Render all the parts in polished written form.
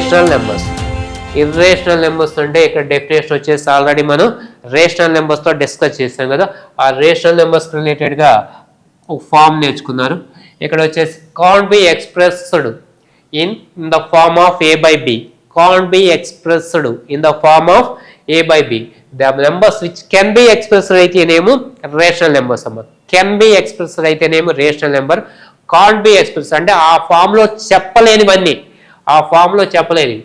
Irrational numbers. Irrational numbers అంటే ఇక్కడ definition వచ్చేసి ఆల్రెడీ మనం రేషనల్ నెంబర్స్తో డిస్కస్ చేసాం కదా. ఆ రేషనల్ నెంబర్స్ రిలేటెడ్గా ఒక ఫామ్ నేర్చుకున్నారు. ఇక్కడ వచ్చేసి can't be expressed in the form of A by B. Can't be expressed in the form of A by B. The numbers which can be expressed అయితేనేమో rational numbers అమ్మ. Can be expressed అయితేనేమో rational number. Can't be express అంటే ఆ ఫామ్లో చెప్పలేనివన్నీ, ఆ ఫామ్లో చెప్పలేనివి.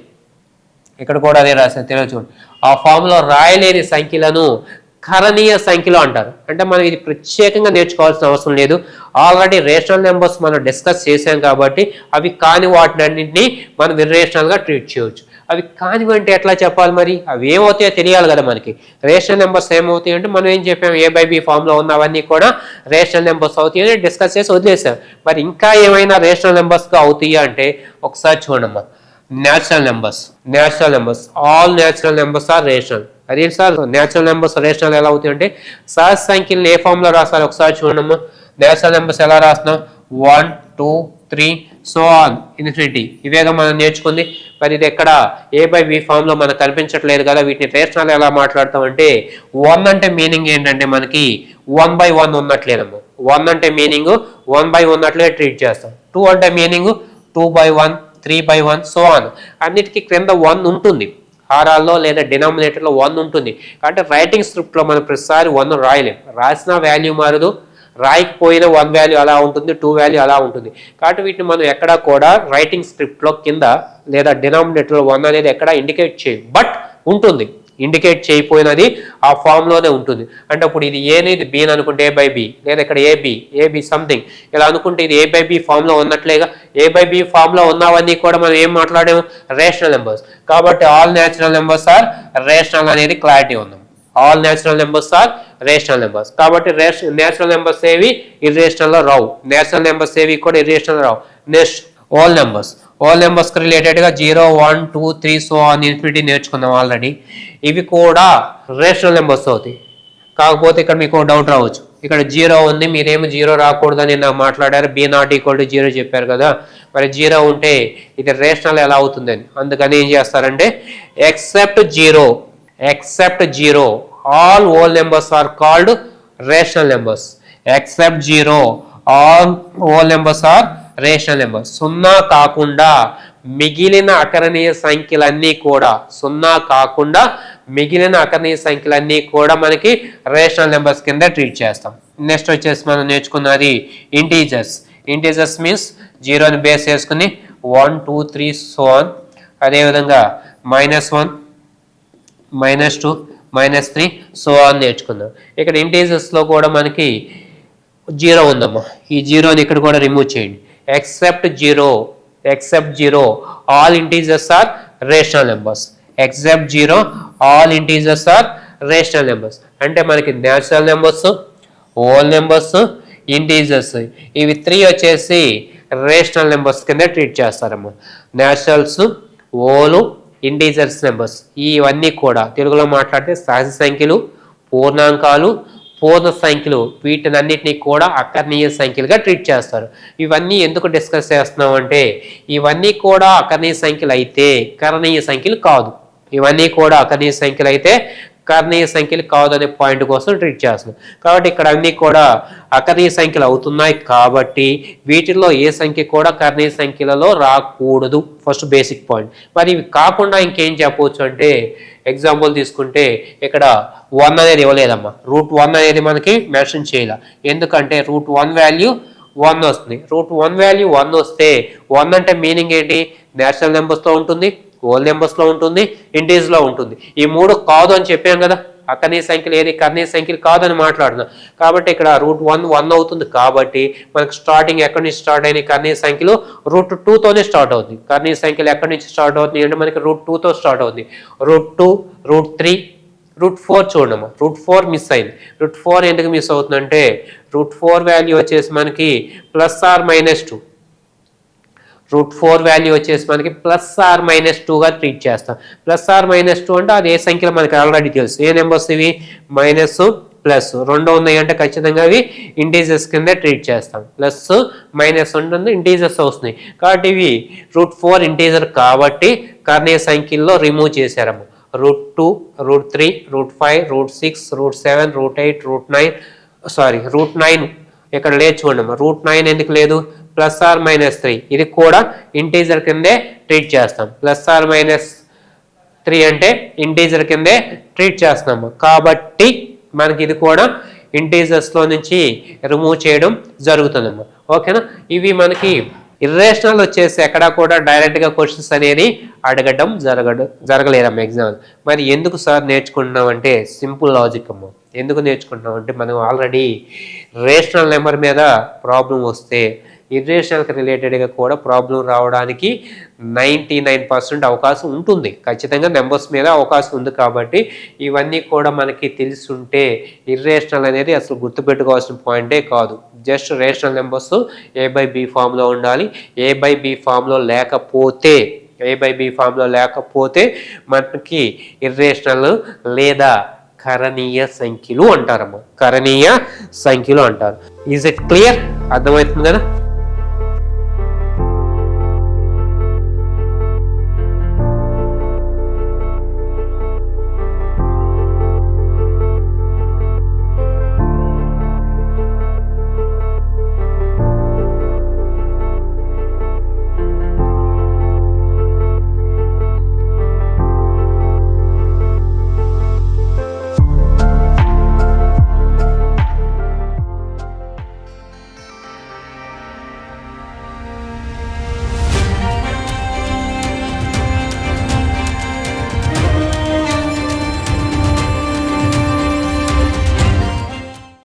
ఇక్కడ కూడా అదే రాశారు, తెలియదు చూడండి. ఆ ఫామ్లో రాయలేని సంఖ్యలను కరణీయ సంఖ్యలు అంటారు. అంటే మనం ఇది ప్రత్యేకంగా నేర్చుకోవాల్సిన అవసరం లేదు. ఆల్రెడీ రేషనల్ నెంబర్స్ మనం డిస్కస్ చేసాం కాబట్టి అవి కాని వాటినన్నింటినీ మనం ఇర్రేషనల్గా ట్రీట్ చేయవచ్చు. అవి కానివంటే ఎట్లా చెప్పాలి మరి? అవి ఏమవుతాయో తెలియాలి కదా మనకి. రేషనల్ నెంబర్స్ ఏమవుతాయి అంటే మనం ఏం చెప్పాము, ఏ బై బి ఫామ్లో ఉన్నవన్నీ కూడా రేషనల్ నెంబర్స్ అవుతాయి అని డిస్కస్ చేసి వదిలేసాం. మరి ఇంకా ఏమైనా రేషనల్ నెంబర్స్గా అవుతాయా అంటే ఒకసారి చూడమ్మా. Natural numbers. Natural numbers, all natural numbers are rational. అదేంటి సార్ న్యాచురల్ నెంబర్స్ రేషనల్ ఎలా అవుతాయి అంటే సహజ సంఖ్యలను ఏ ఫామ్లో రాస్తారు ఒకసారి చూడమ్మా. న్యాచురల్ నెంబర్స్ ఎలా రాస్తున్నాం? 1 2 3 సో ఆన్ ఇన్ఫినిటీ. ఇవేగా మనం నేర్చుకుంది. మరి ఇది ఎక్కడ ఏ బై బి ఫామ్లో మనకు కనిపించట్లేదు కదా. వీటిని రేషనల్ ఎలా మాట్లాడతామంటే 1 అంటే మీనింగ్ ఏంటంటే మనకి 1/1 ఉన్నట్లేదమ్మా. 1 అంటే మీనింగ్ 1/1 ఉన్నట్లే ట్రీట్ చేస్తాం. 2 అంటే మీనింగ్ 2/1 3/1 సో ఆన్. అన్నిటికీ క్రింద 1 ఉంటుంది. హారాల్లో లేదా డినామినేటర్లో 1 ఉంటుంది. కాబట్టి రైటింగ్ స్క్రిప్ట్లో మనం ప్రతిసారి 1 రాయలేం. రాసిన వాల్యూ మారదు, రాయకపోయిన 1 వాల్యూ అలా ఉంటుంది, 2 వాల్యూ అలా ఉంటుంది. కాబట్టి వీటిని మనం ఎక్కడా కూడా రైటింగ్ స్క్రిప్ట్లో కింద లేదా డినామినేటర్లో 1 అనేది ఎక్కడ ఇండికేట్ చేయం. బట్ ఉంటుంది, ఇండికేట్ చేయకపోయినది ఆ ఫామ్లోనే ఉంటుంది. అంటే ఇప్పుడు ఇది ఏ అనేది బి అని అనుకుంటే ఏ బై బి, లేదా ఇక్కడ ఏబి సంథింగ్ ఇలా అనుకుంటే ఇది ఏ బై బి ఫామ్లో ఉన్నట్లేగా. ఏ బై బి ఫామ్లో ఉన్నవన్నీ కూడా మనం ఏం మాట్లాడాము? Rational numbers. కాబట్టి all natural numbers are rational అనేది క్లారిటీ ఉంది. All natural numbers are rational numbers. కాబట్టి న్యాచురల్ నెంబర్స్ ఏవి ఇర్రేషనల్లో రావు, నేచురల్ నెంబర్స్ ఏవి కూడా ఇర్రేషనల్ రావు. Next all numbers. ఆల్ నెంబర్స్కి రిలేటెడ్గా 0 1 2 3 సో ఆన్ ఇన్ఫినిటీ నేర్చుకున్నాం ఆల్రెడీ. ఇవి కూడా రేషనల్ నెంబర్స్ అవుతాయి. కాకపోతే ఇక్కడ మీకు డౌట్ రావచ్చు, ఇక్కడ 0 ఉంది, మీరేమో 0 రాకూడదని నాకు మాట్లాడారు, B≠0 చెప్పారు కదా. మరి 0 ఉంటే ఇది రేషనల్ ఎలా అవుతుందని. అందుకని ఏం చేస్తారంటే except 0 all whole numbers are called rational numbers. Except 0 all whole numbers are rational numbers. 0 కాకుండా మిగిలిన అకరణీయ సంఖ్యలన్నీ కూడా, 0 కాకుండా మిగిలిన అకరణీయ సంఖ్యలన్నీ కూడా మనకి రేషనల్ నెంబర్స్ కింద ట్రీట్ చేస్తాం. నెక్స్ట్ వచ్చేసి మనం నేర్చుకున్నది ఇంటీజర్స్. ఇంటీజర్స్ మీన్స్ 0ని బేస్ చేసుకుని 1 2 3 సో ఆన్. అదేవిధంగా -1 -2 -3 సో ఆన్ నేర్చుకుందాం. ఇక్కడ ఇంటీజర్స్లో కూడా మనకి 0 ఉందమ్మా. ఈ 0ని ఇక్కడ కూడా రిమూవ్ చేయండి. Except 0 all integers are rational numbers. Except 0 all integers are rational numbers. అంటే మనకి natural numbers, whole numbers, integers ఇవి 3 వచ్చేసి రేషనల్ నెంబర్స్ కింద ట్రీట్ చేస్తారమ్మా. న్యాచురల్స్, హోల్, ఇంటీజర్స్ నెంబర్స్ ఇవన్నీ కూడా తెలుగులో మాట్లాడితే సహజ సంఖ్యలు, పూర్ణాంకాలు, పూర్ణ సంఖ్యలు వీటినన్నిటినీ కూడా అకర్ణీయ సంఖ్యలుగా ట్రీట్ చేస్తారు. ఇవన్నీ ఎందుకు డిస్కస్ చేస్తున్నాం అంటే ఇవన్నీ కూడా అకర్ణీయ సంఖ్యలు అయితే కరణీయ సంఖ్యలు కాదు. ఇవన్నీ కూడా అకర్ణీయ సంఖ్యలు అయితే కర్ణీయ సంఖ్యలు కాదనే పాయింట్ కోసం ట్రీట్ చేస్తున్నాం. కాబట్టి ఇక్కడ అన్నీ కూడా అకర్ణీయ సంఖ్యలు అవుతున్నాయి కాబట్టి వీటిల్లో ఏ సంఖ్య కూడా కర్ణీయ సంఖ్యలలో రాకూడదు. First basic point. మరి ఇవి కాకుండా ఇంకేం చెప్పవచ్చు అంటే ఎగ్జాంపుల్ తీసుకుంటే ఇక్కడ 1 అనేది ఇవ్వలేదమ్మా. √1 అనేది మనకి మెన్షన్ చేయాల. ఎందుకంటే √1 వాల్యూ 1 వస్తుంది. √1 వాల్యూ 1 వస్తే 1 అంటే మీనింగ్ ఏంటి? నేచురల్ నెంబర్స్లో ఉంటుంది, హోల్ నెంబర్స్లో ఉంటుంది, ఇంటీజర్స్లో ఉంటుంది. ఈ 3 కాదు అని చెప్పాం కదా. అకర్ణీయ సంఖ్యలు ఏది కర్ణీయ సంఖ్యలు కాదని మాట్లాడుతున్నాం. కాబట్టి ఇక్కడ √1 1 అవుతుంది. కాబట్టి మనకు స్టార్టింగ్ ఎక్కడి నుంచి స్టార్ట్ అయినాయి కర్ణీయ సంఖ్యలు? √2తోనే స్టార్ట్ అవుతుంది. కర్ణీయ సంఖ్యలు ఎక్కడి నుంచి స్టార్ట్ అవుతుంది అంటే మనకి √2తో స్టార్ట్ అవుతుంది. √2, √3, √4 చూడమ్మా. √4 మిస్ అయింది. √4 ఎందుకు మిస్ అవుతుందంటే √4 వాల్యూ వచ్చేసి మనకి +or-2. √4 వాల్యూ వచ్చేసి మనకి +or-2గా ట్రీట్ చేస్తాం. +or-2 అంటే అది ఏ సంఖ్యలో మనకి ఆల్రెడీ తెలుసు. ఏ నెంబర్స్ ఇవి? ప్లస్ 2 ఉన్నాయి అంటే ఖచ్చితంగా అవి ఇంటీజర్స్ కింద ట్రీట్ చేస్తాం. ప్లస్ మైనస్ ఉంటుంది, ఇంటీజర్స్ వస్తున్నాయి కాబట్టి ఇవి √4 ఇంటీజర్ కాబట్టి కర్ణీయ సంఖ్యల్లో రిమూవ్ చేశారమ్మ. √2, √3, √5, √6, √7, √8, √9 ఇక్కడ లేదు చూడండి. √9 ఎందుకు లేదు? +or-3 ఇది కూడా ఇంటీజర్ కిందే ట్రీట్ చేస్తాం. +or-3 అంటే ఇంటీజర్ కిందే ట్రీట్ చేస్తున్నాము కాబట్టి మనకి ఇది కూడా ఇంటీజర్స్లో నుంచి రిమూవ్ చేయడం జరుగుతుందమ్మా. ఓకేనా? ఇవి మనకి ఇర్రేషనల్ వచ్చేసి ఎక్కడా కూడా డైరెక్ట్గా క్వశ్చన్స్ అనేది అడగడం జరగలేదమ్మా ఎగ్జామ్. మరి ఎందుకు సార్ నేర్చుకుంటున్నాం అంటే సింపుల్ లాజిక్ అమ్మ. ఎందుకు నేర్చుకుంటున్నాం అంటే మనం ఆల్రెడీ రేషనల్ నెంబర్ మీద ప్రాబ్లం వస్తే ఇర్రేషనల్కి రిలేటెడ్గా కూడా ప్రాబ్లం రావడానికి 99% అవకాశం ఉంటుంది. ఖచ్చితంగా నెంబర్స్ మీద అవకాశం ఉంది కాబట్టి ఇవన్నీ కూడా మనకి తెలుసుంటే ఇర్రేషనల్ అనేది అసలు గుర్తుపెట్టుకోవాల్సిన పాయింటే కాదు. జస్ట్ రేషనల్ నెంబర్స్ A/B ఫామ్లో ఉండాలి. A/B ఫామ్లో లేకపోతే మనకి ఇర్రేషనల్ లేదా కరణీయ సంఖ్యలు అంటారమ్మా. కరణీయ సంఖ్యలు అంటారు. Is it clear? అర్థమవుతుంది కదా?